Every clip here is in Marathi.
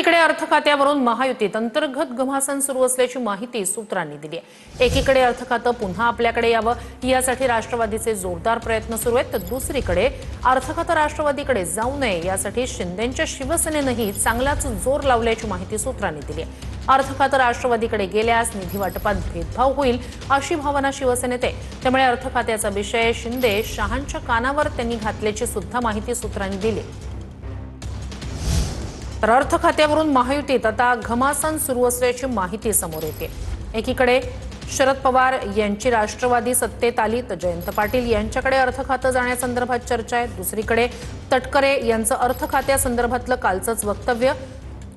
एकीकडे अर्थ खात्यावरून महायुतीत अंतर्गत घमासान सुरू असल्याची माहिती सूत्रांनी दिली आहे। एकीकडे अर्थ खातं पुन्हा आपल्याकडे यावं यासाठी राष्ट्रवादीचे जोरदार प्रयत्न सुरू आहेत, तर दुसरीकडे अर्थ खातं राष्ट्रवादीकडे जाऊ नये यासाठी शिंदेंच्या शिवसेनेनंही चांगलाच जोर लावल्याची माहिती सूत्रांनी दिली आहे। अर्थ खातं राष्ट्रवादीकडे गेल्यास निधी वाटपात भेदभाव होईल अशी भावना शिवसेनेत आहे, त्यामुळे अर्थ खात्याचा विषय शिंदे शहांच्या कानावर त्यांनी घातल्याची सुद्धा माहिती सूत्रांनी दिली। तर अर्थ खात्यावरून महायुतीत आता घमासान सुरू असल्याची माहिती समोर येते। एकीकडे शरद पवार यांची राष्ट्रवादी सत्तेत आली तर जयंत पाटील यांच्याकडे अर्थ खातं जाण्यासंदर्भात चर्चा आहे। दुसरीकडे तटकरे यांचं अर्थ खात्यासंदर्भातलं कालचंच वक्तव्य,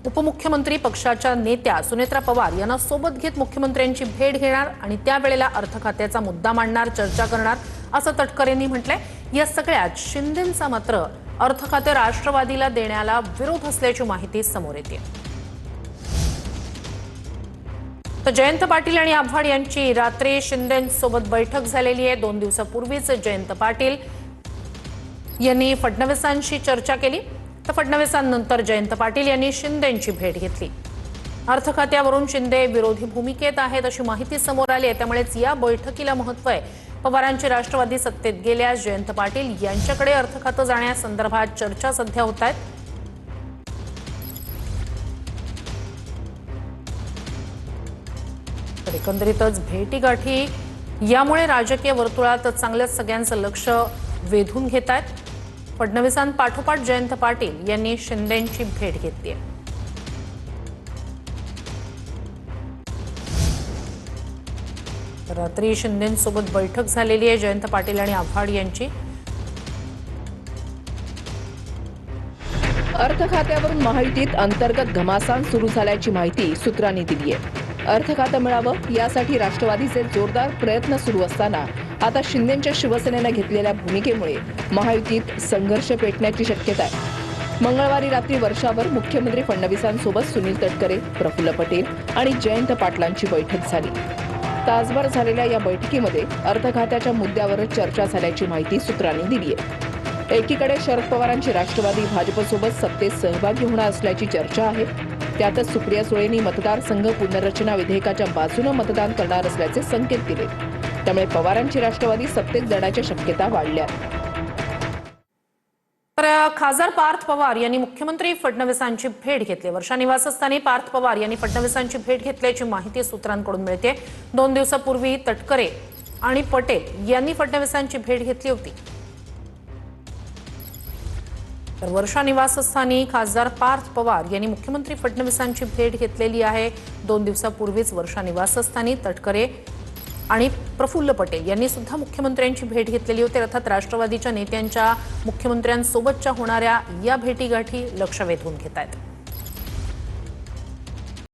उपमुख्यमंत्री पक्षाच्या नेत्या सुनेत्रा पवार यांना सोबत घेत मुख्यमंत्र्यांची भेट घेणार आणि त्यावेळेला अर्थ खात्याचा मुद्दा मांडणार, चर्चा करणार असं तटकरेंनी म्हटलंय। या सगळ्यात शिंदेंचा मात्र अर्थ खाते राष्ट्रवादीला देण्याला विरोध असल्याची माहिती समोर येते। तर जयंत पाटील आणि आव्हाड यांची रात्री शिंदेंसोबत बैठक झालेली आहे। 2 दिवसापूर्वीच जयंत पाटील यांनी फडणवीसांशी चर्चा केली, तर फडणवीसांनंतर जयंत पाटील यांनी शिंदेंची भेट घेतली। अर्थ खात्यावरून शिंदे विरोधी भूमिकेत आहेत अशी माहिती समोर आली आहे, त्यामुळेच या बैठकीला महत्त्व आहे। पवारांची राष्ट्रवादी सत्तेत गेल्यास जयंत पाटील यांच्याकडे अर्थ खातं जाण्यासंदर्भात चर्चा सध्या होत आहेत। तर एकंदरीतच भेटीगाठी यामुळे राजकीय वर्तुळात चांगल्याच सगळ्यांचं लक्ष वेधून घेत आहेत। फडणवीसांपाठोपाठ जयंत पाटील यांनी शिंदेंची भेट घेतली आहे। रात्री शिंदेंसोबत बैठक झालेली आहे जयंत पाटील आणि आव्हाड यांची। अर्थ खात्यावरून महायुतीत अंतर्गत घमासान सुरू झाल्याची माहिती सूत्रांनी दिली आहे। अर्थ खातं मिळावं यासाठी राष्ट्रवादीचे जोरदार प्रयत्न सुरू असताना आता शिंदेंच्या शिवसेनेनं घेतलेल्या भूमिकेमुळे महायुतीत संघर्ष पेटण्याची शक्यता आहे। मंगळवारी रात्री वर्षावर मुख्यमंत्री फडणवीसांसोबत सुनील तटकरे, प्रफुल्ल पटेल आणि जयंत पाटलांची बैठक झाली। तासभर झालेल्या या बैठकीमध्ये अर्थ खात्याच्या मुद्द्यावरच चर्चा झाल्याची माहिती सूत्रांनी दिली आहे। एकीकडे शरद पवारांची राष्ट्रवादी भाजपसोबत सत्तेत सहभागी होणार असल्याची चर्चा आहे, त्यातच सुप्रिया सुळेंनी मतदारसंघ पुनर्रचना विधेयकाच्या बाजूने मतदान करणार असल्याचे संकेत दिले, त्यामुळे पवारांची राष्ट्रवादी सत्तेत जाण्याच्या शक्यता वाढल्या। खासदार पार्थ पवार यांनी मुख्यमंत्री फडणवीसांची भेट घेतली। वर्षा निवासस्थानी पार्थ पवार यांनी फडणवीसांची भेट घेतल्याची माहिती सूत्रांकडून मिळते। 2 दिवसापूर्वी तटकरे आणि पटेल यांनी फडणवीसांची भेट घेतली होती। तर वर्षा निवासस्थानी खासदार पार्थ पवार यांनी मुख्यमंत्री फडणवीसांची भेट घेतलेली आहे। 2 दिवसापूर्वीच वर्षा निवासस्थानी तटकरे आणि प्रफुल्ल पटेल यांनी सुद्धा मुख्यमंत्र्यांची भेट घेतलेली होती। अर्थात राष्ट्रवादीच्या नेत्यांच्या मुख्यमंत्र्यांसोबतच्या होणाऱ्या या भेटीगाठी लक्ष वेधून घेत आहेत।